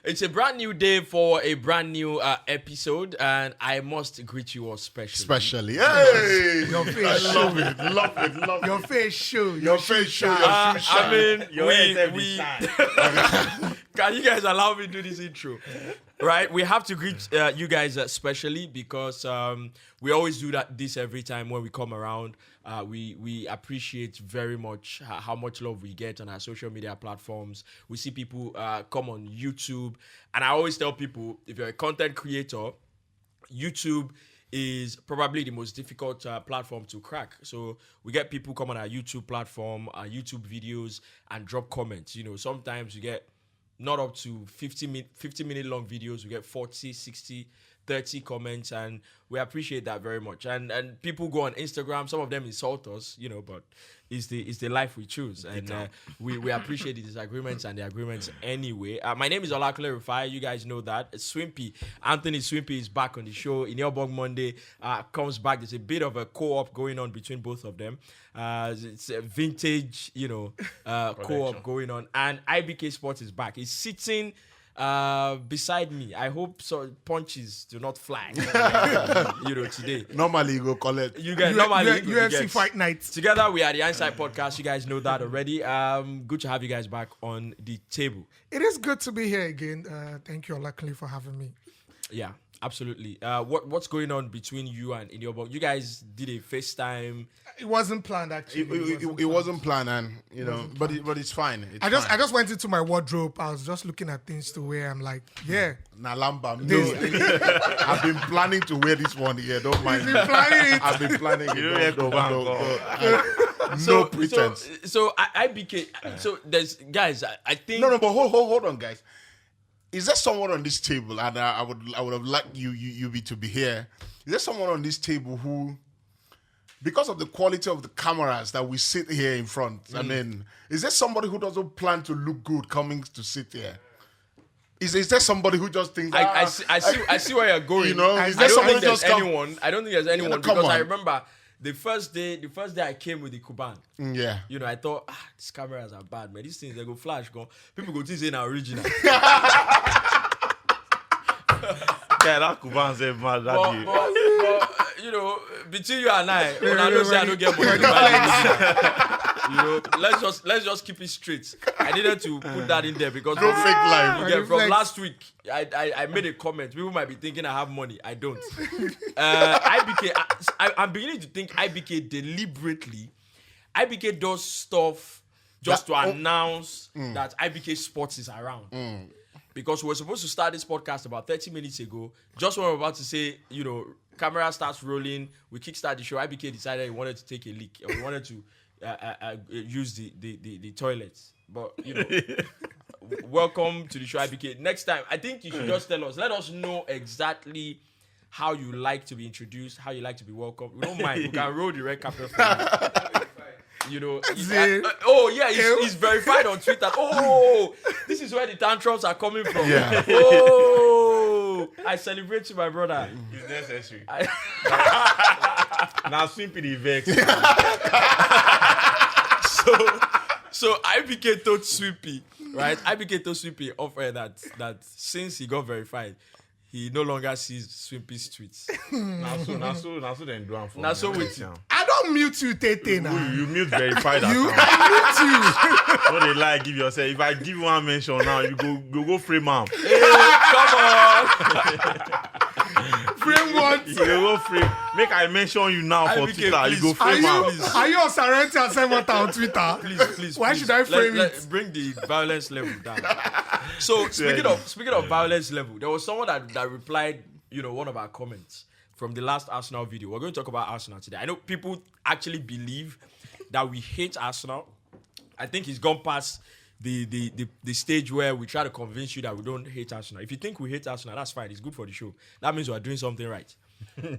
It's a brand new day for a brand new episode, and I must greet you all specially. Hey! Your face I love it, love it, love Your it. face show. Your face show, your shoe I shine. mean, Your head we shine. can you guys allow me to do this intro? Right, we have to greet you guys specially because we always do this every time when we come around. We appreciate very much how much love we get on our social media platforms. We see people come on YouTube, and I always tell people, if you're a content creator, YouTube is probably the most difficult platform to crack. So we get people come on our YouTube platform, our YouTube videos, and drop comments. You know, sometimes you get not up to 50 minute long videos. We get 40, 60, 30 comments, and we appreciate that very much. And people go on Instagram, some of them insult us, you know, but it's the life we choose. And we appreciate the disagreements and the agreements anyway. My name is Olakule Rufai. You guys know that. Swimpy, Anthony Swimpy is back on the show. Ineobong Monday comes back. There's a bit of a co-op going on between both of them. It's a vintage, you know, co-op going on. And IBK Sports is back. He's sitting beside me. I hope so punches do not fly. You know, today. Normally, you go collect. You guys normally UFC fight night. Together we are the Inside Podcast. You guys know that already. Good to have you guys back on the table. It is good to be here again. Thank you, luckily, for having me. Yeah, absolutely. What's going on between you and Ineobong? You guys did a FaceTime. It wasn't planned, actually. It wasn't planned, and you know, but it's fine. It's I fine. just went into my wardrobe. I was just looking at things to wear. I'm like, yeah. Nalamba. No, I've been planning to wear this one here. Don't mind. You've been planning it. I've been planning it. You don't No pretense. So I became. So there's guys. I think. No, but hold on, guys. Is there someone on this table, and I would have liked you to be here? Is there someone on this table who, because of the quality of the cameras that we sit here in front, I mean, is there somebody who doesn't plan to look good coming to sit here? Is there somebody who just thinks? I see where you're going. You know, I is there don't somebody think there's just come? anyone. I don't think there's anyone come because I on. remember the first day I came with the Kuban. Yeah. You know, I thought, these cameras are bad, man. These things, they go flash, go. People go to say now original. Yeah, that Kuban said mad that day. But, you know, between you and I, when I don't say I don't get money to buy you know, let's just keep it straight. I needed to put that in there because No fake life. yeah, from last week, I made a comment. People might be thinking I have money. I don't. I'm beginning to think IBK deliberately. IBK does stuff just to announce that IBK Sports is around. Because we were supposed to start this podcast about 30 minutes ago. Just when we were about to say, you know, camera starts rolling, we kickstart the show. IBK decided he wanted to take a leak. Or he wanted to use the toilets. But, you know, welcome to the show, IBK. Next time, I think you should just tell us. Let us know exactly how you like to be introduced, how you like to be welcomed. We don't mind. We can roll the red carpet for you. You know, he's verified on Twitter. Oh, this is where the tantrums are coming from. Yeah. Oh, I celebrate you, my brother. It's necessary. Now, Swimpy the vex. So IBK told Swimpy, right? IBK told Swimpy off air that since he got verified, he no longer sees Swimpy's tweets. Now so then do for Now so with you. I don't mute you, Tete, now. You mute verified account. I mute you. What they like, give yourself. If I give one mention now, you go frame am. Hey, come on. Frame what? You go frame. Make I mention you now for IBK, Twitter. please. You go frame am. Are you on Sarenti and Semota on Twitter? Please. Why should I frame it? Bring the violence level down. So speaking of violence level, there was someone that replied, you know, one of our comments from the last Arsenal video. We're going to talk about Arsenal today. I know people actually believe that we hate Arsenal. I think it's gone past the stage where we try to convince you that we don't hate Arsenal. If you think we hate Arsenal, that's fine. It's good for the show. That means we are doing something right.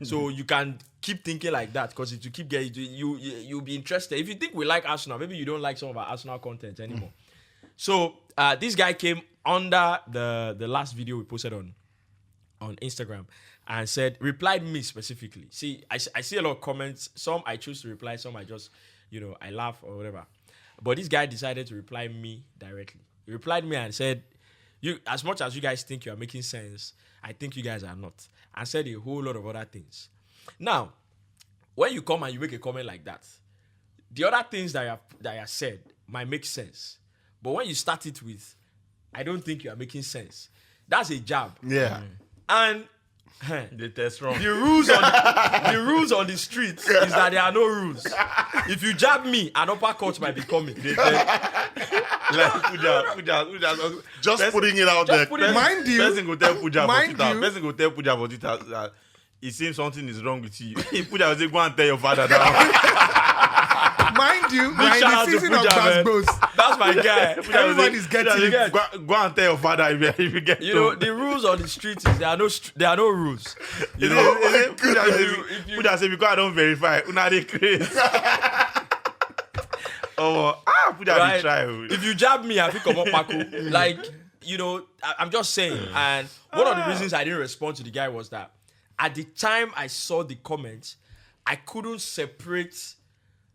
So you can keep thinking like that because if you keep getting you'll be interested. If you think we like Arsenal, maybe you don't like some of our Arsenal content anymore. So this guy came under the last video we posted on Instagram and said, replied me specifically. See, I see a lot of comments. Some I choose to reply, some I just, I laugh or whatever. But this guy decided to reply me directly. He replied me and said, You, as much as you guys think you are making sense, I think you guys are not. And said a whole lot of other things. Now, when you come and you make a comment like that, the other things that you have said might make sense. But when you start it with, I don't think you are making sense, that's a jab. Yeah. And The test wrong. the rules on the streets is that there are no rules. If you jab me, an uppercut might be coming. Just putting it out there. Mind you, Person go tell Puja for mind Twitter. you- Person go tell Puja for Twitter that it seems something is wrong with you. Puja will say, go and tell your father that. mind you, Big we're in shout out the to season of Puja, man. Basbos. That's my guy. Everybody's getting it. Go and tell your father if you get You know, the rules on the streets is there are no rules. You know, know, Puja say, because I don't verify, una dey crazy. Puja dey try. if you jab me, I think come up Paco. Like, you know, I'm just saying. And one of the reasons I didn't respond to the guy was that at the time I saw the comments, I couldn't separate,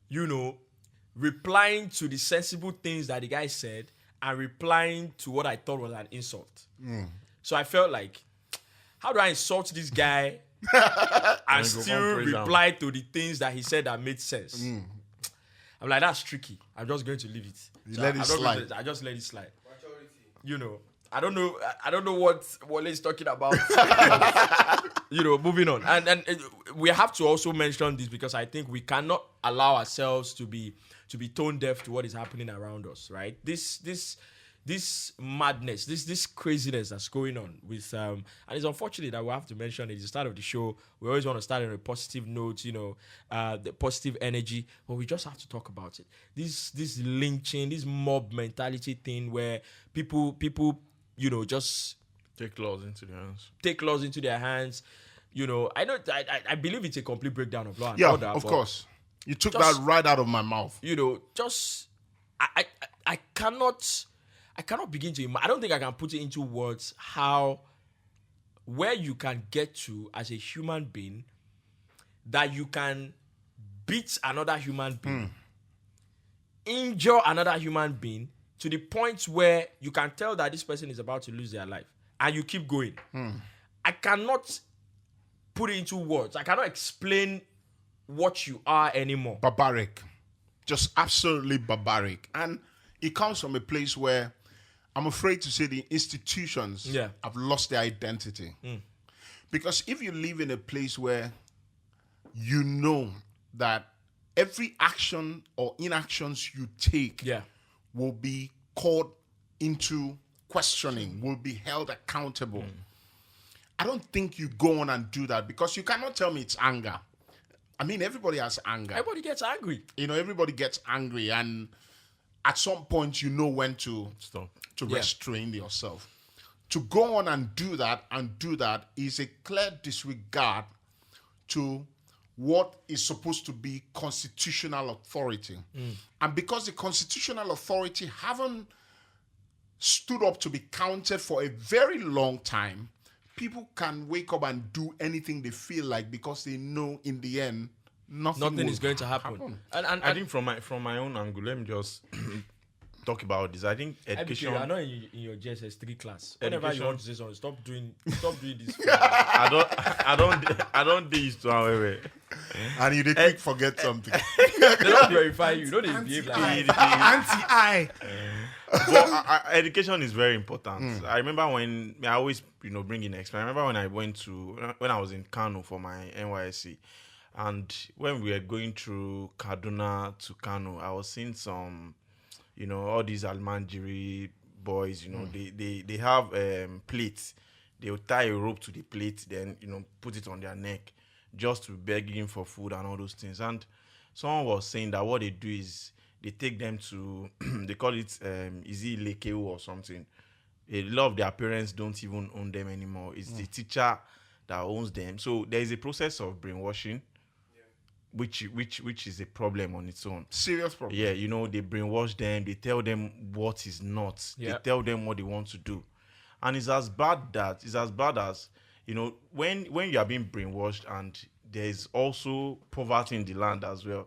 you know, replying to the sensible things that the guy said and replying to what I thought was an insult. So I felt like, how do I insult this guy and still praise him. reply to the things that he said that made sense? I'm like, that's tricky. I'm just going to leave it. So let it I'm not going slide. I just let it slide. You know, I don't know what Wale is talking about. You know, moving on. And we have to also mention this because I think we cannot allow ourselves to be tone deaf to what is happening around us, right? This madness, this craziness that's going on with and it's unfortunate that we have to mention it at the start of the show. We always want to start on a positive note, you know, the positive energy, but we just have to talk about it. This lynching, this mob mentality thing where people, you know, just Take laws into their hands. take laws into their hands. You know, I believe it's a complete breakdown of law and Yeah, order. of but, course. You took just- that right out of my mouth. you know, just I cannot begin to. I don't think I can put it into words where you can get to as a human being that you can beat another human being, injure another human being to the point where you can tell that this person is about to lose their life, and you keep going. I cannot put it into words. I cannot explain what you are anymore. Barbaric. Just absolutely barbaric. And it comes from a place where I'm afraid to say the institutions have lost their identity. Because if you live in a place where you know that every action or inactions you take will be called into questioning, will be held accountable. I don't think you go on and do that because you cannot tell me it's anger. I mean, everybody has anger. Everybody gets angry. You know, everybody gets angry, and at some point, you know when to Stop. restrain yourself. To go on and do that is a clear disregard to what is supposed to be constitutional authority. And because the constitutional authority haven't stood up to be counted for a very long time, people can wake up and do anything they feel like because they know in the end nothing will is going to happen. And I think from my own angle, let me just talk about this. I think education. I know in your JSS3 class. Whenever Education. you want to say something, stop doing this. I don't do this to however. And you quick forget something. They don't verify you. You know they behave like Anti-I. But education is very important. I remember when I always bring in experience. I remember when I was in Kano for my NYSC, and when we were going through Kaduna to Kano, I was seeing some, all these Almanjiri boys. They have plates. They will tie a rope to the plate, then put it on their neck, just to begging for food and all those things. And someone was saying that what they do is they take them to, they call it Izi Lekeu or something. A lot of their parents don't even own them anymore. It's the teacher that owns them. So there is a process of brainwashing, which is a problem on its own. Serious problem. Yeah, they brainwash them. They tell them what is not. Yeah. They tell them what they want to do. And it's as bad as, when you are being brainwashed and there is also poverty in the land as well,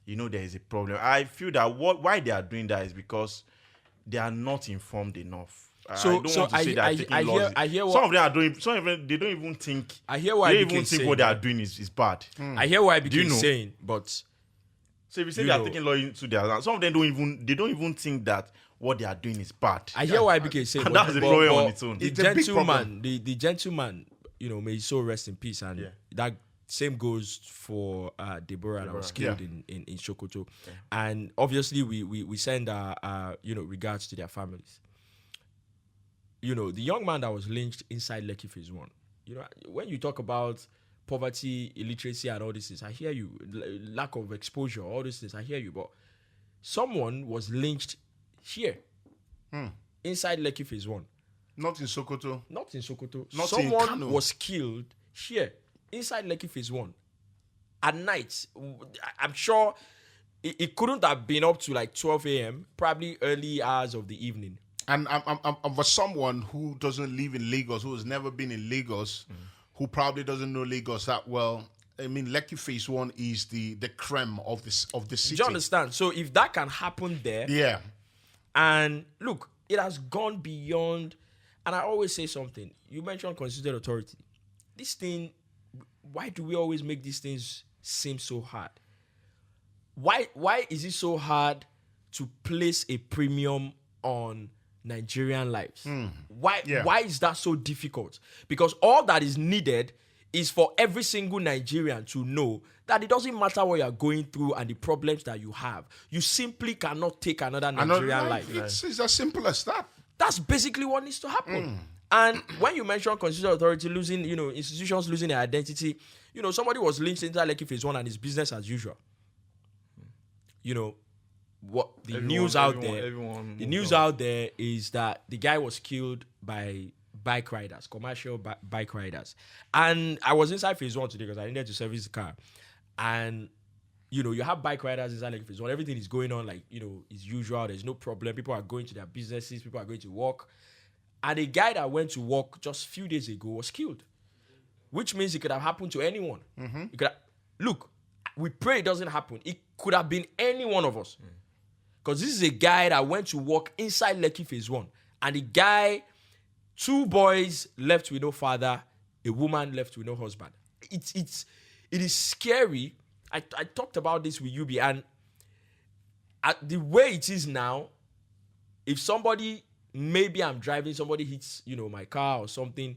there is a problem. I feel that why they are doing that is because they are not informed enough. So- don't so want to say I- they're taking I hear- laws. I hear some what- of them are doing. Some of them they don't even think. I hear what They I don't even think saying, what they are right? doing is bad. I hear what I you became know? saying, but So if you say You they are know. taking law into their hands, some of them don't even think that what they are doing is bad. I hear what I became saying. And but- that's the but- problem on but its own. The It's a big gentleman, the gentleman, may his soul rest in peace, and Yeah. that same goes for Deborah that was killed in Sokoto, and obviously we send our regards to their families. The young man that was lynched inside Lekki Phase 1. When you talk about poverty, illiteracy, and all these things, I hear you. Lack of exposure, all these things, I hear you. But someone was lynched here, inside Lekki Phase 1. Not in Sokoto. Not in Sokoto. Not in Someone Kano. was killed here, inside Lekki Phase 1. At night. I'm sure it couldn't have been up to like 12 a.m., probably early hours of the evening. And I'm for someone who doesn't live in Lagos, who has never been in Lagos, who probably doesn't know Lagos that well. I mean, Lekki Phase 1 is the creme of the city. Do you understand? So if that can happen there, Yeah. and look, it has gone beyond, and I always say something. You mentioned constituted authority. This thing, why do we always make these things seem so hard? Why is it so hard to place a premium on Nigerian lives? Why is that so difficult? Because all that is needed is for every single Nigerian to know that it doesn't matter what you are going through and the problems that you have. You simply cannot take another Nigerian life. It's as simple as that. That's basically what needs to happen. And when you mention constitutional authority losing, institutions losing their identity, somebody was lynched inside Lekki Phase 1 and it's business as usual. What the news out there is that the guy was killed by bike riders, commercial bike riders. And I was inside Phase 1 today because I needed to service the car. And you have bike riders inside Lekki Phase 1. Everything is going on like, is usual. There's no problem. People are going to their businesses. People are going to work. And a guy that went to work just a few days ago was killed, which means it could have happened to anyone. Look, we pray it doesn't happen. It could have been any one of us. Because this is a guy that went to work inside Lekki Phase 1. And the guy, 2 boys left with no father, a woman left with no husband. It is scary. I talked about this with UB, and the way it is now, if somebody, maybe I'm driving, somebody hits, my car or something,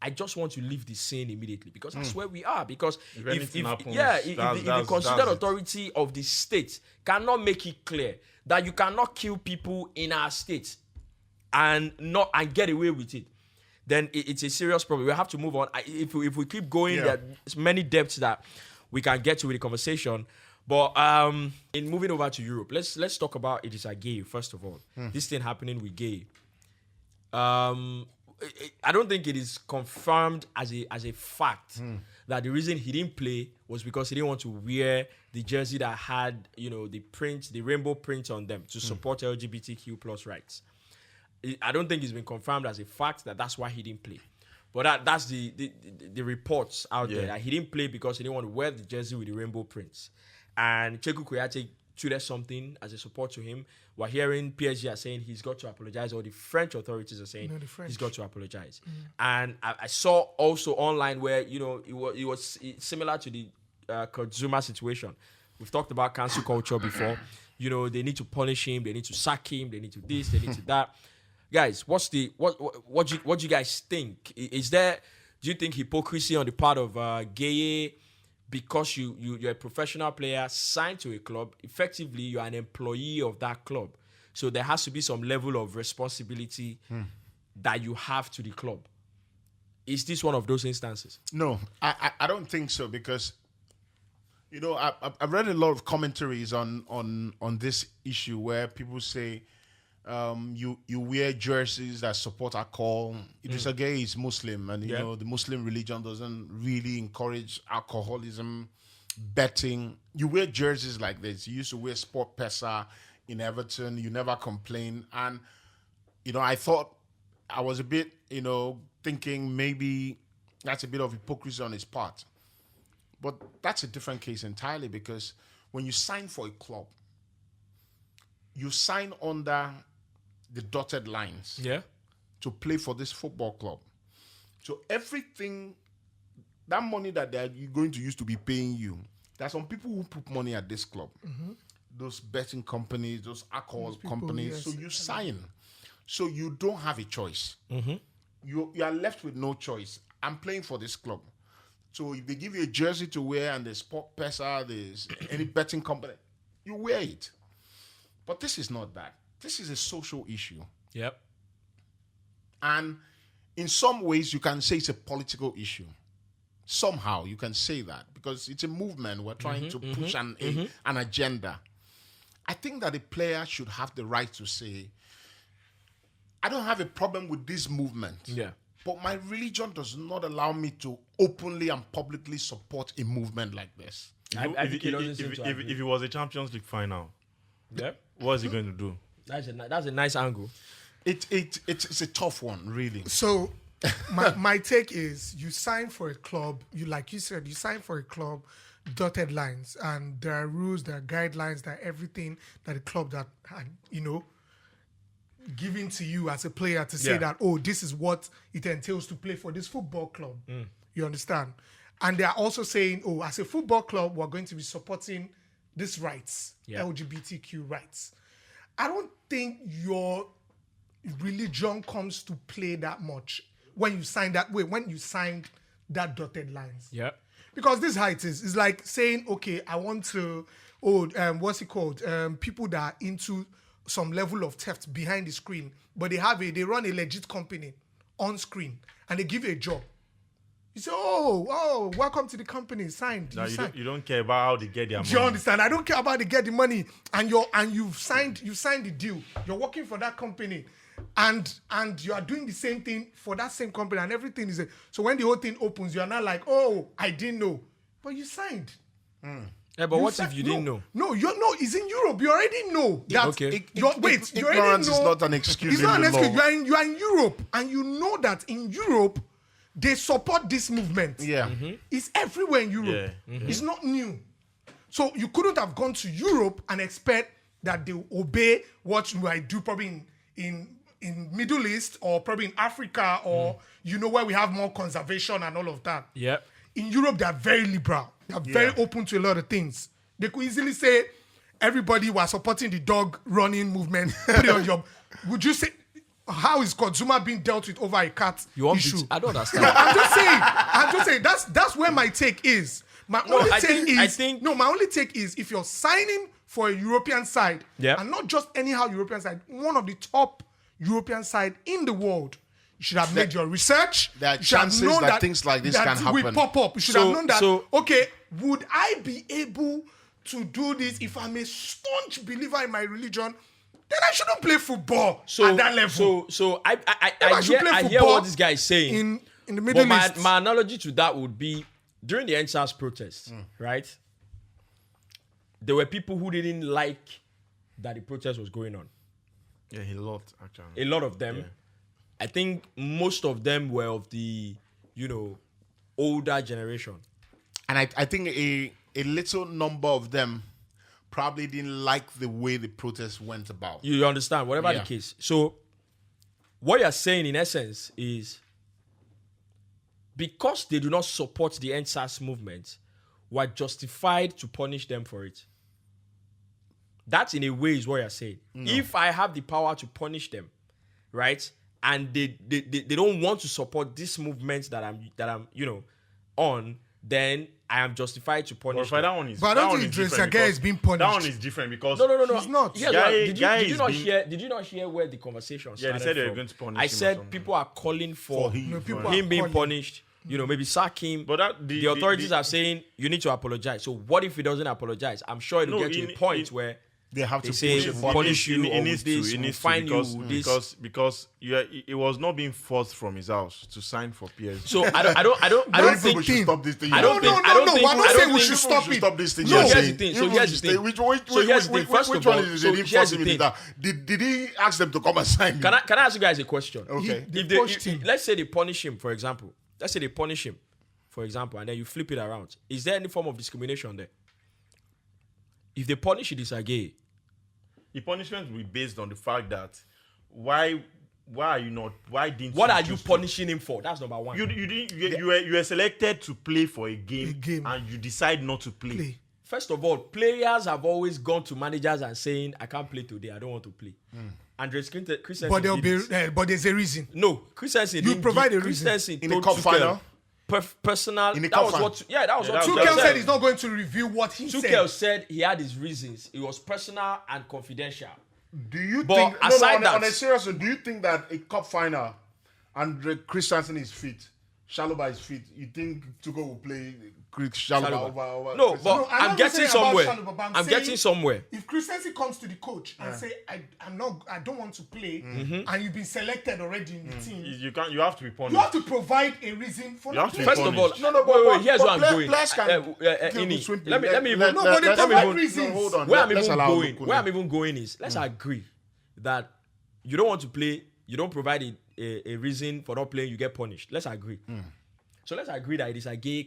I just want to leave the scene immediately because that's where we are. Because if anything happens, the constituted that's it. authority of the state cannot make it clear that you cannot kill people in our state and get away with it, then it's a serious problem. We have to move on. If we keep going, there's many depths that we can get to with the conversation. But in moving over to Europe, let's talk about Idrissa Gueye first of all. This thing happening with Gueye. I don't think it is confirmed as a fact that the reason he didn't play was because he didn't want to wear the jersey that had the rainbow print on them to support LGBTQ plus rights. I don't think it's been confirmed as a fact that that's why he didn't play. But that's the reports out there that he didn't play because he didn't want to wear the jersey with the rainbow prints. And Cheku Kouyaté tweeted something as a support to him. We're hearing PSG are saying he's got to apologize, or the French authorities are saying he's got to apologize. And I saw also online where it was similar to the Kurt Zuma situation. We've talked about cancel culture before. They need to punish him, they need to sack him, they need to this, they need to that. Guys, what do you guys think? Do you think hypocrisy on the part of Gueye? Because you're a professional player signed to a club, effectively you're an employee of that club. So there has to be some level of responsibility that you have to the club. Is this one of those instances? No, I don't think so because, I've read a lot of commentaries on this issue where people say you wear jerseys that support our call. Idrissa Gueye is Muslim, and the Muslim religion doesn't really encourage alcoholism, betting. You wear jerseys like this. You used to wear Sport Pesa in Everton. You never complain. And I thought I was a bit thinking maybe that's a bit of hypocrisy on his part. But that's a different case entirely because when you sign for a club, you sign under the dotted lines. Yeah. to play for this football club. So everything, that money that they're going to use to be paying you, there are some people who put money at this club. Those betting companies, those alcohol companies. Yes. So you sign. So you don't have a choice. You are left with no choice. I'm playing for this club. So if they give you a jersey to wear and there's Sport Pesa, there's any betting company, you wear it. But this is not that. This is a social issue. Yep. And in some ways, you can say it's a political issue. Somehow, you can say that because it's a movement. We're trying to push an agenda. I think that a player should have the right to say, I don't have a problem with this movement. Yeah. But my religion does not allow me to openly and publicly support a movement like this. If If it was a Champions League final, Yep. what is he going to do? That's a nice angle. It's a tough one, really. So my take is you sign for a club, like you said, you sign for a club, dotted lines, and there are rules, there are guidelines, there are everything that the club that given to you as a player to say that, oh, this is what it entails to play for this football club. You understand? And they are also saying, oh, as a football club, we're going to be supporting these rights, LGBTQ rights. I don't think your religion comes to play that much when you sign that way, when you signed that dotted lines. Yeah. Because this is how it is. It's like saying, okay, I want to, what's it called? People that are into some level of theft behind the screen, but they run a legit company on screen and they give you a job. You say, oh, welcome to the company, signed. No, you don't care about how they get their money. Do you understand? I don't care about they get the money, and you've signed the deal. You're working for that company, and you are doing the same thing for that same company, and everything is so when the whole thing opens, you are not like, oh, I didn't know, but you signed. Yeah, but what if you didn't know? No, it's in Europe. You already know that. Okay. You already Ignorance know. is not an excuse. It's not an in the excuse. law. You are in Europe, and you know that in Europe they support this movement. Yeah. It's everywhere in Europe. It's not new. So you couldn't have gone to Europe and expect that they will obey what you might do probably in Middle East or probably in Africa or where we have more conservation and all of that. Yep. In Europe, they are very liberal. They are very open to a lot of things. They could easily say, everybody was supporting the dog running movement. Put it on your... Would you say... How is consumer being dealt with over a cat issue? I don't understand. I'm just saying. That's where my take is. My only take is if you're signing for a European side, and not just anyhow European side, one of the top European side in the world, you should have made your research. There are You should have chances known that things like this can will happen. pop up. You should have known that. Okay, would I be able to do this if I'm a staunch believer in my religion? Then I shouldn't play football at that level. So I hear what this guy is saying. In the Middle East. My analogy to that would be during the NSAS protests, right? There were people who didn't like that the protest was going on. Yeah, a lot, actually. A lot of them. Yeah. I think most of them were of the, older generation. And I think a little number of them probably didn't like the way the protest went about. You understand, whatever the case. So, what you're saying in essence is because they do not support the NSAS movement, we're justified to punish them for it. That, in a way, is what you're saying. No. If I have the power to punish them, right, and they don't want to support this movement that I'm on, then I am justified to punish them. That one is, but I don't think Idrissa Gueye is being punished. That one is different because... No. He's not. Did you not hear where the conversation started? Yeah, they said they were going to punish him. I said people are calling for him being punished. Maybe sack him. But the authorities are saying you need to apologize. So what if he doesn't apologize? I'm sure it'll get to a point where they have to say punish you or with this, we'll fine you with this. Because it was not being forced from his house to sign for PSG. So I don't think we should stop this thing. We're not saying we should stop it. Stop this thing. No, here's the thing. So here's the thing. Which one is it? Did he ask them to come and sign? Can I ask you guys a question? Okay. Let's say they punish him, for example. And then you flip it around. Is there any form of discrimination there? If they punish Idrissa Gueye, the punishment will be based on the fact that why why are you not? Why didn't? What are you choose to- punishing him for? That's number one. You didn't. You were selected to play for a game, and you decide not to play. First of all, players have always gone to managers and saying, "I can't play today. I don't want to play." Andres Christensen, But did it. but there's a reason. No, Christensen. You didn't provide give- a reason. Christensen In the told cup Tuchel, final? Personal. In the That cup was final? what. Yeah, that was what that was Tuchel Tuchel Yeah. said he's not going to reveal what he Tuchel said. said he had his reasons. It was personal and confidential. Do you But think? aside on that- a serious note, do you think that a cup final, Andre Christensen is fit, Chalobah is fit? You think Tuchel will play Chalobah Chalobah. over? No, Christensen? but I'm I'm not getting saying about somewhere. Chalobah, but I'm getting saying somewhere. If Christensen comes to the coach and say, I don't want to play, and you've been selected already in the team, You can't. You have to be punished. you have to provide a reason for You not have to be playing. First of all, punished. wait, here's but where I'm going. players can Ini, swim. let me even. No, but they let's provide even- reasons. no, hold on. Where I'm Let's even allow going. Lukule. Where I'm even going is let's agree that you don't want to play. You don't provide a reason for not playing. You get punished. Let's agree. So let's agree that it is a gay.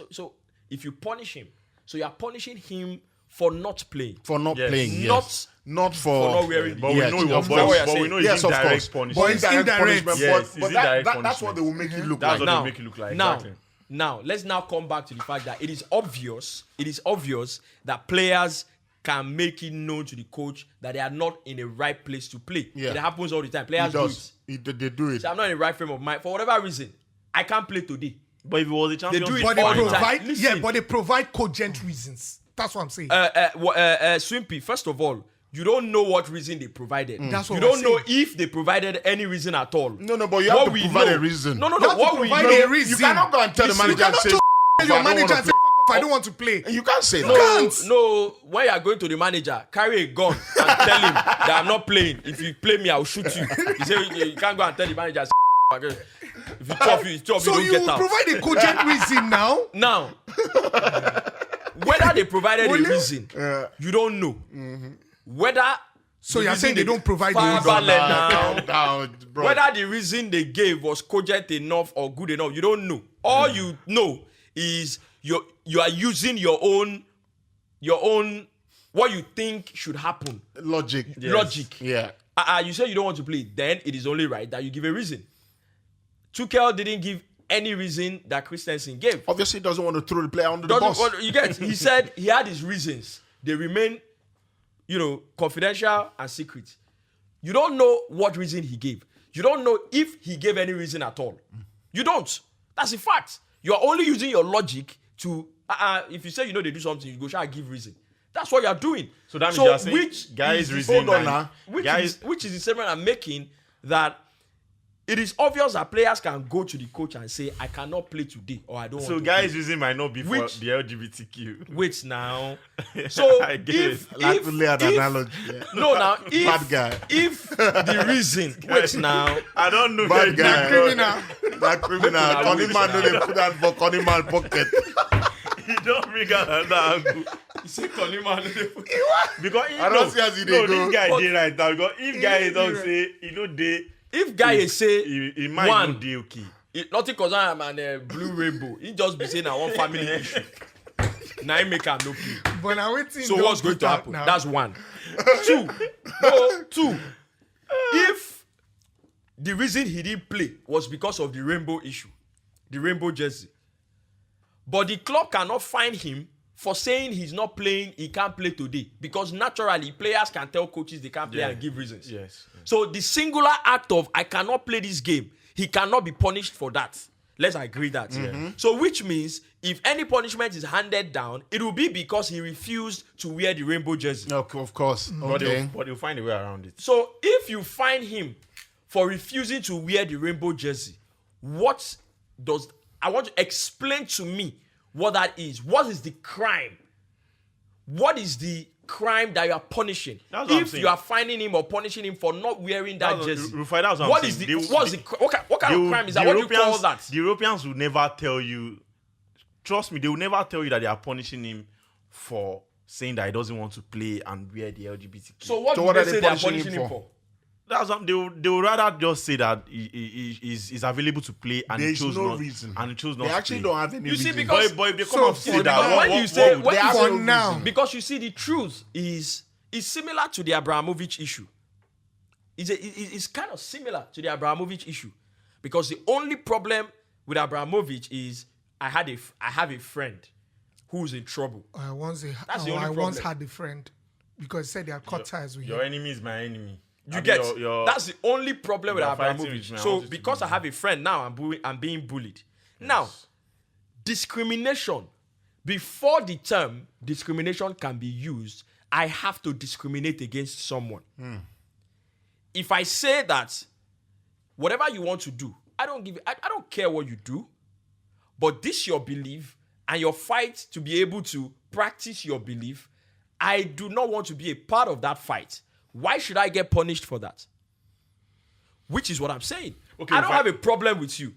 So if you punish him, so you are punishing him for not playing. for not Yes. playing, Not- yes. Not for not wearing- But yes, we know it of was. course. But we know Yes, it's of indirect course. punishment. But It's indirect indirect. punishment. Yes, but it's that, indirect that's what punishment. they will make you look That's like. what now, they make it look like. now, Exactly. now, let's now come back to the fact that it is obvious that players can make it known to the coach that they are not in the right place to play. Yeah. It happens all the time. He Players do does. it. They do it. Say, I'm not in the right frame of mind. For whatever reason, I can't play today. But if it was a champion, do it But they all the time. provide, Listen. but they provide cogent reasons. That's what I'm saying. Swimpy, first of all, you don't know what reason they provided. That's what you don't I'm know saying. if they provided any reason at all. No, but you have What to we provide know- a reason. No, You have to what we provide know. a reason. You cannot go and tell the Listen, manager you and say, cannot "I your don't manager wanna and say, play." "F off, I don't want to play." You can't say that. No, when you are going to the manager, carry a gun and tell him that I'm not playing. If you play me, I'll shoot you. He say you can't go and tell the manager. If you chop you So don't you get will out. provide a cogent reason now. Now, whether they provided Will a you? reason, you don't know. Whether So the you're reason saying they don't provide the reason. Farabalẹ̀ now. Down, bro. Whether the reason they gave was cogent enough or good enough, you don't know. All you know is you are using your own what you think should happen. Logic. Logic. Yeah. You say you don't want to play, then it is only right that you give a reason. Tuchel didn't give any reason that Christensen gave. Obviously, he doesn't want to throw the player under the bus. You get? He said he had his reasons. They remain, confidential and secret. You don't know what reason he gave. You don't know if he gave any reason at all. You don't. That's a fact. You are only using your logic to. If you say they do something, you go try and give reason. That's what you are doing. So that means you are saying which guys is the reason statement- that- which is the statement I'm making that it is obvious that players can go to the coach and say, I cannot play today or I don't want So to guys' play. reason might not be for Which- the LGBTQ. Wait now. So I get if, it. Like to lay an if- analogy. Yeah. no now if Bad guy. if the reason wait now I don't know. Bad guy. Criminal. That criminal. Connie man, no, they put that for Connie man pocket. You don't bring another angle. you say Kolima Because I don't see as he dey go. this guy But- did right now. Because if guy don't say, they, if guy say he might one not dey okay. nothing concern am and blue rainbow he just be saying na one family issue na him make am no play. But now waiting. So what's going to happen? Now. That's one. Two. If the reason he didn't play was because of the rainbow issue, the rainbow jersey, but the club cannot fine him for saying he's not playing, he can't play today, because naturally players can tell coaches they can't play Yeah. and give reasons. Yes. So the singular act of I cannot play this game, he cannot be punished for that. Let's agree that. So which means if any punishment is handed down, it will be because he refused to wear the rainbow jersey. No, of course. But Okay. they'll find a way around it. So if you find him for refusing to wear the rainbow jersey, I want to explain to me what that is. What is the crime? What is the crime that you are punishing? That's what I'm If saying. you are finding him or punishing him for not wearing that That's jersey, Rufai, that's what I'm what saying. is the They- what kind of crime is that? What do you call that? The Europeans will never tell you. Trust me, they will never tell you that they are punishing him for saying that he doesn't want to play and wear the LGBTQ. So what So do what they are say they they are punishing punishing him him for? for? That's what they would rather just say that he's available to play and There he is chose no not reason. and he chose not They to actually play. don't have any You see, reason. because- But if they come So and say for that, now- when you say- when they have for no now- reason. Because you see, the truth is similar to the Abramovich issue. it's kind of similar to the Abramovich issue, because the only problem with Abramovich is I have a friend who's in trouble. I once problem. had a friend because he said they had cut ties with Your him. enemy is my enemy. You get that's the only problem with you're fighting Abramovich. with me. I So want you to because I have a friend now, I'm being bullied. Now, discrimination, before the term discrimination can be used, I have to discriminate against someone. If I say that whatever you want to do, I don't care what you do, but this your belief and your fight to be able to practice your belief, I do not want to be a part of that fight. Why should I get punished for that? Which is what I'm saying. Okay, I don't have a problem with you.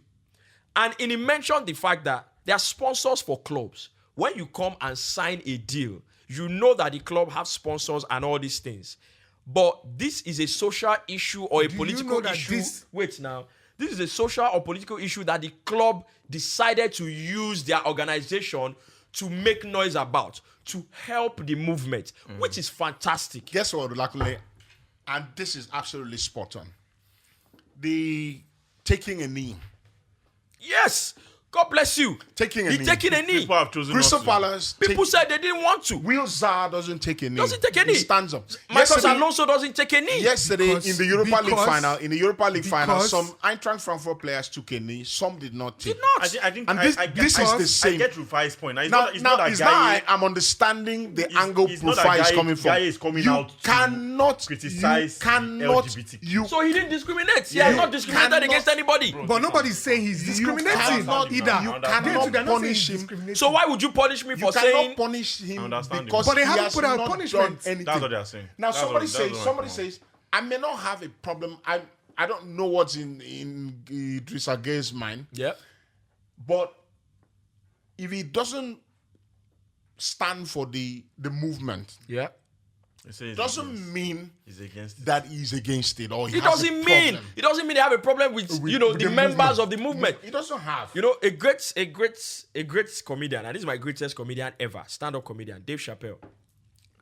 And he mentioned the fact that there are sponsors for clubs. When you come and sign a deal, you know that the club have sponsors and all these things. But this is a social issue or a political issue. Wait now. This is a social or political issue that the club decided to use their organization to make noise about, to help the movement, which is fantastic. Guess what, Olakule? And this is absolutely spot on. The taking a knee. Yes. God bless you. Taking a He knee. taking a knee. People have chosen Crystal not to. Palace. People said they didn't want to. Will Zaha doesn't take a knee. Doesn't take a knee. He stands up. Marcos Alonso doesn't take a knee. Yesterday in the Europa League final, because- some Eintracht Frankfurt players took a knee. Some did not take. Did not. I think And I this is the same. I get Rufai's point. Now, it's Now, not, it's not that it's guy. now I'm understanding the angle it's not that Rufai is Gueye- coming from. Gueye is coming you out to cannot criticize You cannot. LGBTQ. You So he didn't discriminate. He has not discriminated cannot- against anybody. But nobody's saying he's discriminating cannot- either. you They're cannot not punish saying him. discriminating. So why would you punish me You for cannot saying punish I him understand because But they he haven't has put out not punishment. done anything. That's what they are saying. Now That's somebody what- says, that's somebody what- says, I may not have a problem. I don't know what's in Idrissa Gueye's mind, Yeah. but if he doesn't stand for the movement, Yeah. They say it's doesn't against- mean it's against it. that he's against it or he It has a doesn't mean problem they have a problem with with the the members movement. of the movement. He doesn't have. A great comedian, and this is my greatest comedian ever, stand-up comedian, Dave Chappelle.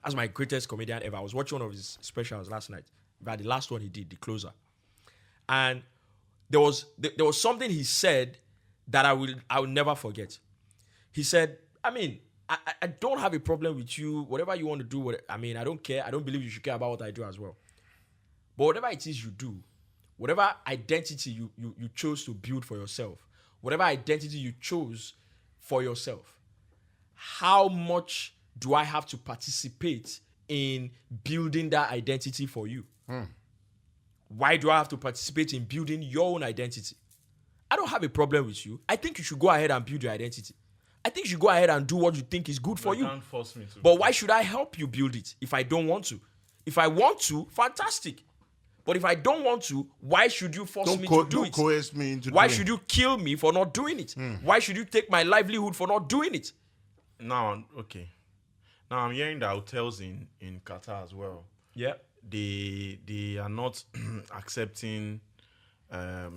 That's my greatest comedian ever. I was watching one of his specials last night. About the last one he did, The Closer. And there was something he said that I will never forget. He said, I don't have a problem with you. Whatever you want to do, I don't care. I don't believe you should care about what I do as well. But whatever it is you do, whatever identity you chose to build for yourself, whatever identity you chose for yourself, how much do I have to participate in building that identity for you? Why do I have to participate in building your own identity? I don't have a problem with you. I think you should go ahead and build your identity. I think you should go ahead and do what you think is good for you. Can't force me to. But why should I help you build it if I don't want to? If I want to, fantastic. But if I don't want to, why should you force me to do Don't it? coerce me into Why doing should you kill me for not doing it? Why should you take my livelihood for not doing it? Now, okay. Now I'm hearing that hotels in Qatar as well. Yeah. They are not accepting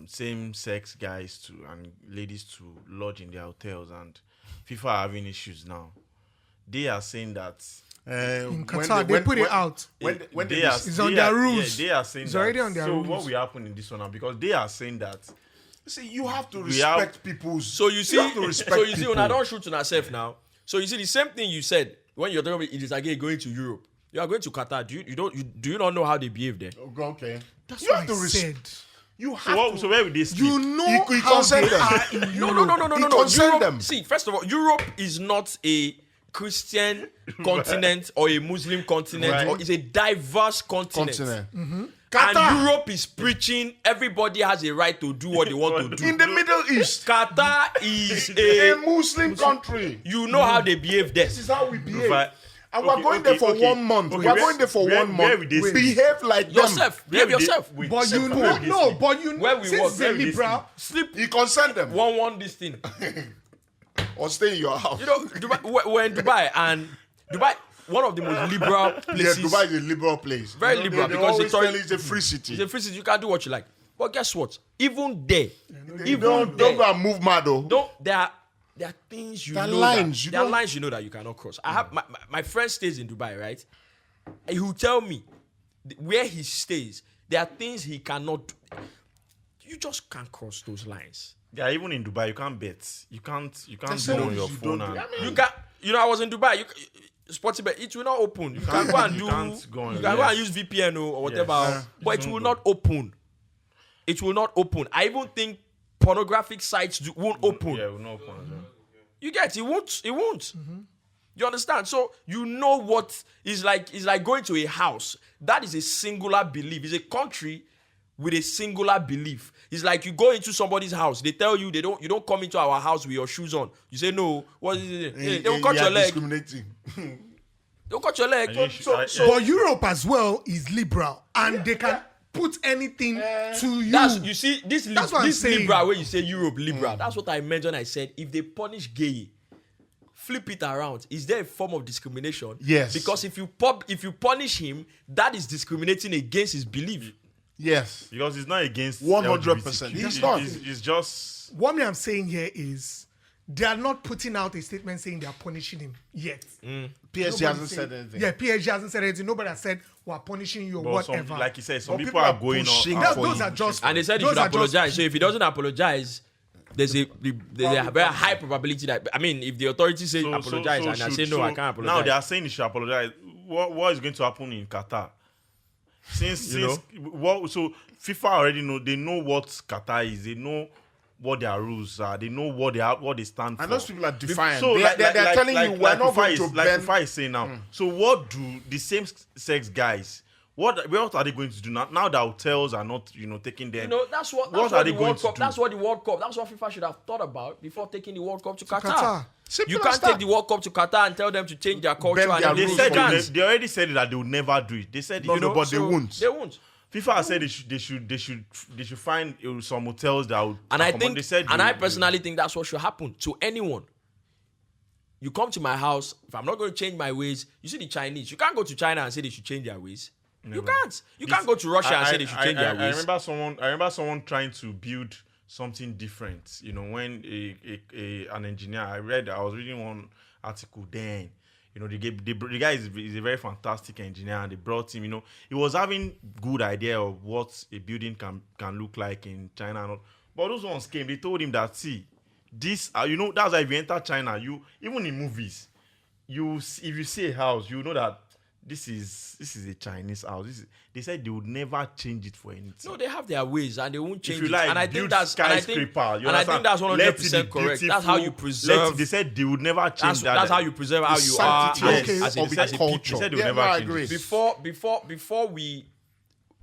same-sex guys and ladies to lodge in their hotels, and FIFA are having issues now. They are saying that In Qatar, they put it out. When they they are, It's on they their are- rules. Yeah, they are saying It's that. already on their so rules. what will happen in this one now? Because they are saying that see, you have to We have- respect people's. So you see, have to respect people. when I don't shoot on ourselves now. So you see the same thing you said when you're talking about Idrissa Gueye going to Europe. You are going to Qatar. Do you not know how they behave there? Okay. That's You what have to I said. You have to. so where will they sleep? You know You how consent they them. are in No. Europe. concern Europe, them. See, first of all, Europe is not a Christian continent or a Muslim continent. Right. Or it's a diverse continent. Continent. And Europe is preaching everybody has a right to do what they want to do. In the Middle East, Qatar is a a... Muslim country. You know how they behave there. This is how we behave. But- And we're okay, going there for okay, 1 month. okay, We're where- going there for where- 1 where month. will they sleep? Behave like Yourself. them. Behave yourself. Wait, But you where know, will they no, sleep? but you Where know, we since work, it's where a we Libra, Sleep. You consent them. One this thing. Or stay in your house. Dubai, we're in Dubai, and Dubai, one of the most liberal Yeah, places. Dubai is a liberal place. Very You know, liberal they because always it's all- tell you it's a free city. It's a free city. You can do what you like. But guess what? Even there, Don't go and move mad though. there are things you There are know lines, that, you there are don't- lines you know that you cannot cross. I have my friend stays in Dubai, right? And he will tell me where he stays There are things he cannot do. You just can't cross those lines. Yeah, even in Dubai, you can't bet. You can't That's go it. on your You phone. don't do- And, I mean, You can. I was in Dubai. Sportsbet, it will not open. You can go and do. you can't go on- You can go and yes. use VPN or whatever, Yes. but it will not open. It will not open. I even think pornographic sites won't open. yeah, we'll not open. as well. You get it won't. It won't. You understand? So you know what is like. It's like going to a house. That is a singular belief. It's a country with a singular belief. It's like you go into somebody's house. They tell you you don't come into our house with your shoes on. You say no. What is it? They will cut your leg. Discriminating. They'll cut your leg. And you should- But Europe as well is liberal, and they can put anything to you. You see this That's what I'm this saying. liberal when you say Europe liberal. That's what I meant when I said if they punish gay, flip it around. Is there a form of discrimination? Yes. Because if you punish him, that is discriminating against his belief. Yes. Because it's not against 100%. LGBTQ. It's not. It's just What me I'm saying here is they are not putting out a statement saying they are punishing him yet. PSG Nobody hasn't said anything. Yeah, PSG hasn't said anything. Nobody has said we're punishing you or but whatever. some, like you said, some But people are going pushing on. That- for those you. are just And they said he those should are just- apologize. So if he doesn't apologize, there's a very high probability that if the authorities say apologize and I say no, I can't apologize. Now they are saying he should apologize. What is going to happen in Qatar? Since so FIFA already know, they know what Qatar is. They know what their rules are. They know what they stand for. And those people are defiant. So they're telling you we're not going to bend. FIFA is saying now. So what do the same sex guys? What are they going to do now? Now that hotels are not taking them. That's what are the they going World to Cup. do? That's what the World Cup. That's what FIFA should have thought about before taking the World Cup to Qatar. Qatar. Simple You as can't that. take the World Cup to Qatar and tell them to change their culture. Bend And their They rules said for can't. they already said that they would never do it. They said No, no, but they won't. They won't. FIFA has said they should find some hotels that would. And I accommodate- think, they said and they I would- personally think that's what should happen to anyone. You come to my house. If I'm not going to change my ways, you see the Chinese. You can't go to China and say they should change their ways. You can't. You can't go to Russia and say they should change their I ways. remember someone trying to build something different. When an engineer, I was reading one article then. The guy is a very fantastic engineer, and they brought him. He was having good idea of what a building can look like in China, and all. But those ones came. They told him that this, that's why if you enter China, even in movies, if you see a house, you know that this is a Chinese house. They said they would never change it for anything. No, they have their ways and they won't change If you it. like, And I think build that's skyscraper, you and I think understand? that's Let it 100% be correct. beautiful. That's how you preserve. They said they would never change that. That's how you preserve how you are sanctity as of a the culture. They said they would Yeah, never no, I change agree. it.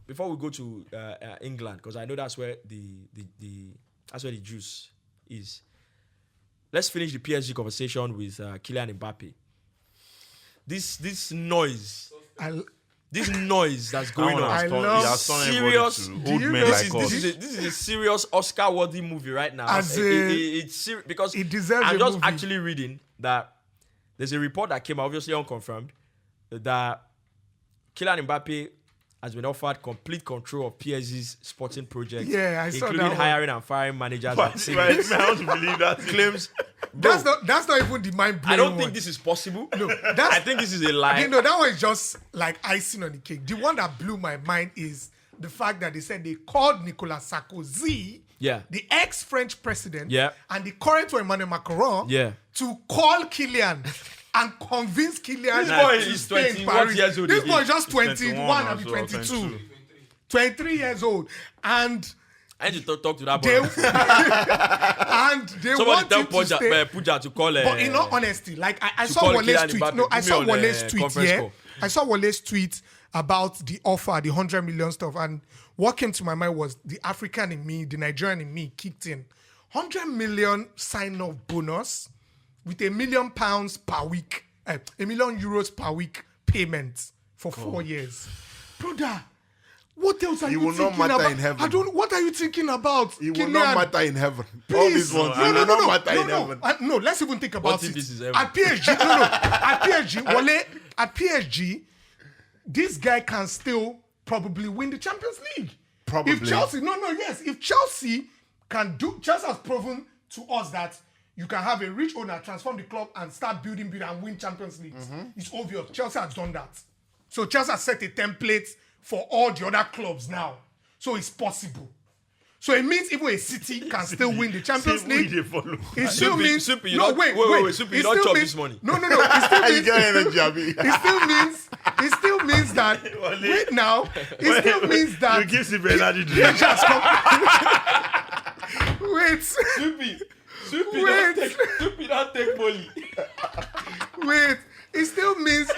before we go to England, because I know that's where the juice is. Let's finish the PSG conversation with Kylian Mbappe. This noise that's going on. I love serious. Old you men know- like us. This is a serious Oscar-worthy movie right now. As It's because it deserves I'm a just movie. actually reading that there's a report that came out, obviously unconfirmed, that Kylian Mbappe has been offered complete control of PSG's sporting project, Yeah, I saw including that one. hiring and firing managers. But and sales. I want to believe that. Claims. That's not even the mind blowing. I don't think this is possible. No, I think this is a lie. that one is just like icing on the cake. The one that blew my mind is the fact that they said they called Nicolas Sarkozy, Yeah. the ex-French president, Yeah. and the current one, Emmanuel Macron, Yeah. to call Kylian and convince Kylian This boy to is stay in 21 Paris. years old This again. boy is just He's 21, I'll be 21 22. as well, 22. 23 years old. And I need to talk to that they, boy. and they Somebody want tell him to stay. Puja to call. But in all honesty, like I to saw call Wole's Kylian tweet. Mbappe. No, I Put me saw on, Wole's tweet. conference Yeah, call. I saw Wole's tweet about the offer, the 100 million stuff, and what came to my mind was the African in me, the Nigerian in me kicked in. 100 million sign-off bonus with £1 million per week, €1 million per week payment for 4 years, brother. What else are It you will not thinking matter about? in heaven. I don't. What are you thinking about? It will Kylian? not matter in heaven. All Please. these ones, No, it no, will no, not no, matter in no, heaven. no. Let's even think about What if it. this is heaven? At PSG, no. At PSG, Wale, at PSG, this guy can still probably win the Champions League. Probably. If Chelsea, if Chelsea can do, Chelsea has proven to us that you can have a rich owner transform the club and start building and win Champions Leagues. It's obvious. Chelsea has done that. So Chelsea has set a template for all the other clubs now. So it's possible. So it means even a City can still win the Champions League. It still means Supi, you no, don't- wait, Supi, you It don't still chop means- this money. No. It still You means get energy, Abi. it still means that wait now. It still means that You give Sipi energy drink. wait. Supi, Wait. Supi, don't take money. Wait, it still means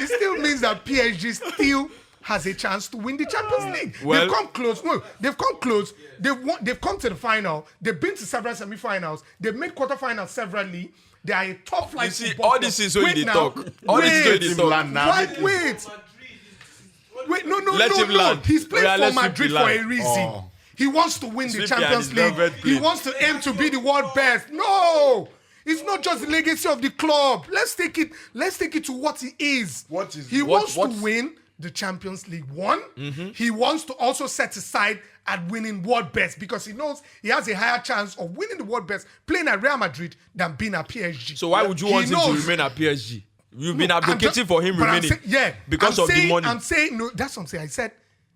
that PSG still has a chance to win the Champions League. Well- They've come close. No, they've come close. They've come to the final. They've been to several semi-finals. They've made quarterfinals severally. They are a top flight. You see, football all this club. is so Wait they now. talk. All this is so Wait. they Him talk. land now. Wait, no. Let him land. He's playing Yeah, for let Supi Madrid for land. a reason. Oh. He wants to win the Supi Champions and his League. velvet He plate. wants to aim to be the world best. No, it's not just the legacy of the club. Let's take it to what he is. What is he it? wants What's- to win the Champions League. One, he wants to also set aside at winning world best because he knows he has a higher chance of winning the world best playing at Real Madrid than being at PSG. So why would you He want him to knows- remain at PSG? You've been I'm advocating ju- for him but I'm remaining. Because I'm of saying, the money. I'm saying no. That's what I'm saying. I said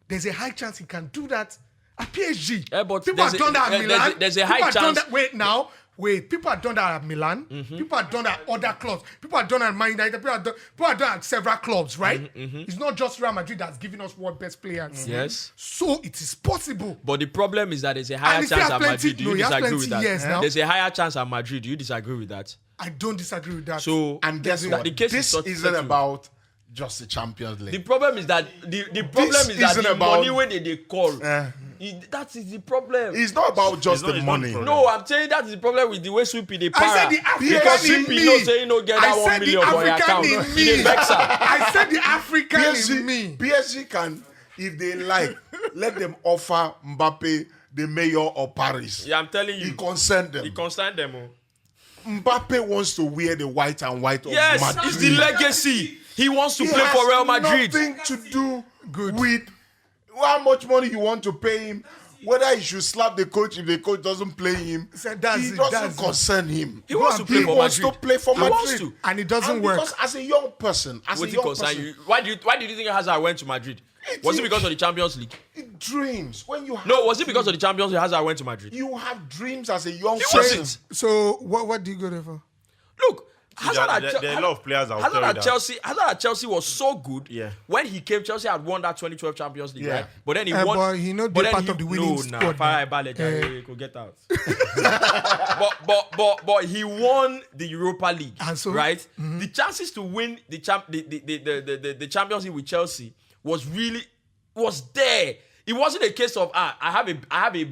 there's a high chance he can do that at PSG. Yeah, but people have there's a- done that at there's a- Milan. there's a People high have done chance- that- Wait, people have done that at Milan. People have done that at other clubs. People have done that at Man United. People have done that at several clubs, right? It's not just Real Madrid that's giving us world best players. Yes. So it is possible. But the problem is that there's a higher And if he chance has at plenty- Madrid. Do no, you he has disagree plenty with that? years now. There's a higher chance at Madrid. Do you disagree with that? I don't disagree with that. So And guess that what? the case is This sort- isn't settled. about just the Champions The League. problem is that the problem is that isn't the about- money when they call. That is the problem. It's not about just It's the not money. the problem. No, I'm saying that is the problem with the way Sweepy they para. I said the African because in Sweepy me. knows say you no get that I 1 said the million for your African account. in He dey me. vex am. I said the African in me. PSG can, if they like, let them offer Mbappe the mayor of Paris. Yeah, I'm telling you. He concerned them. He concerned them. Oh. Mbappe wants to wear the white and white of Yes, Madrid. it's the legacy. He wants to It play has for Real Madrid. Nothing to do with how much money you want to pay him. Whether he should slap the coach if the coach doesn't play him, So that's it it, doesn't that's it. concern him. He wants to play He for wants Madrid. to play for He Madrid. wants to. And it doesn't And work. because as a young person, What did it concern you? Why did you think Hazard went to Madrid? Was it because of the Champions League? dreams when you have No, was it because of the Champions League Hazard went to Madrid? you have dreams as a young He person? wasn't. So what do you go there for? Look, Hazard there are a lot of players that will Hazard tell you at that. Hazard at Chelsea was so good. Yeah. When he came, Chelsea had won that 2012 Champions League, Yeah. right? But then he But won. he not but be then part of the winning squad now. Farah Ibale, Jare, could get out. but he won the Europa League, And so- right? The chances to win the Champions League with Chelsea was there. It wasn't a case of I have a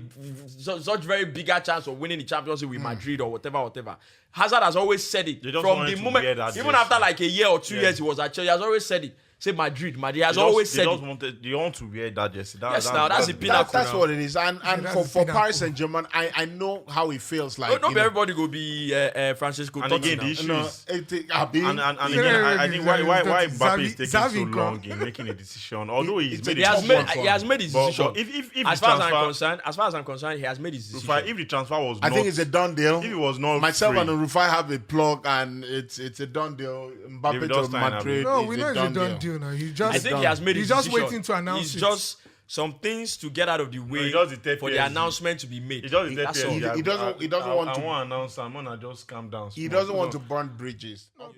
such very bigger chance of winning the Champions League with Madrid or whatever. Hazard has always said it They just from wanted the to moment, wear that even jersey. after like a year or 2 Yeah. years he was at Chelsea. He has always said it. Say Madrid has They always just- said they it. just wanted, they want to wear that jersey. Yes, now that's the pinnacle. That's now. what it is. And that's for the pinnacle. Paris Saint-Germain, I know how it feels like. Not you know. everybody go be Francisco And Totti again, now. the issue No, is, Abi, and Yeah, again, I think why Xavi- Mbappe is taking so Xavi long in making a decision, although he's it's made a He it. has tough made one for he him. has made his But decision. if As the far as transfer, I'm concerned, he has made his decision. if the transfer was I not, think it's a done deal. if it was not Myself free, and Rufai have a plug, and it's a done deal. Mbappe David to Ostein, Madrid No, is we a know it's a done done deal. deal now. He I just think he has made he's his just decision. waiting to announce It's it. just some things to get out of the way it's just the third for the PSG. announcement to be made. He just That's all. He doesn't want to- I want to announce. I'm gonna just calm down. He small. doesn't want to burn bridges. All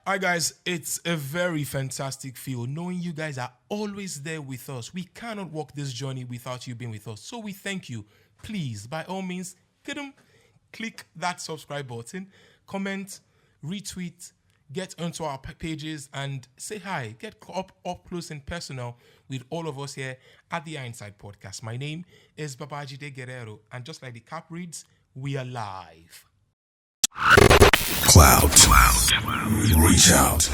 right, guys, it's a very fantastic feel knowing you guys are always there with us. We cannot walk this journey without you being with us. So we thank you. Please, by all means, click that subscribe button, comment, retweet, get onto our pages and say hi. Get up close and personal with all of us here at the Inside Podcast. My name is Babajide Guerrero, and just like the cap reads, we are live. Cloud. Reach out.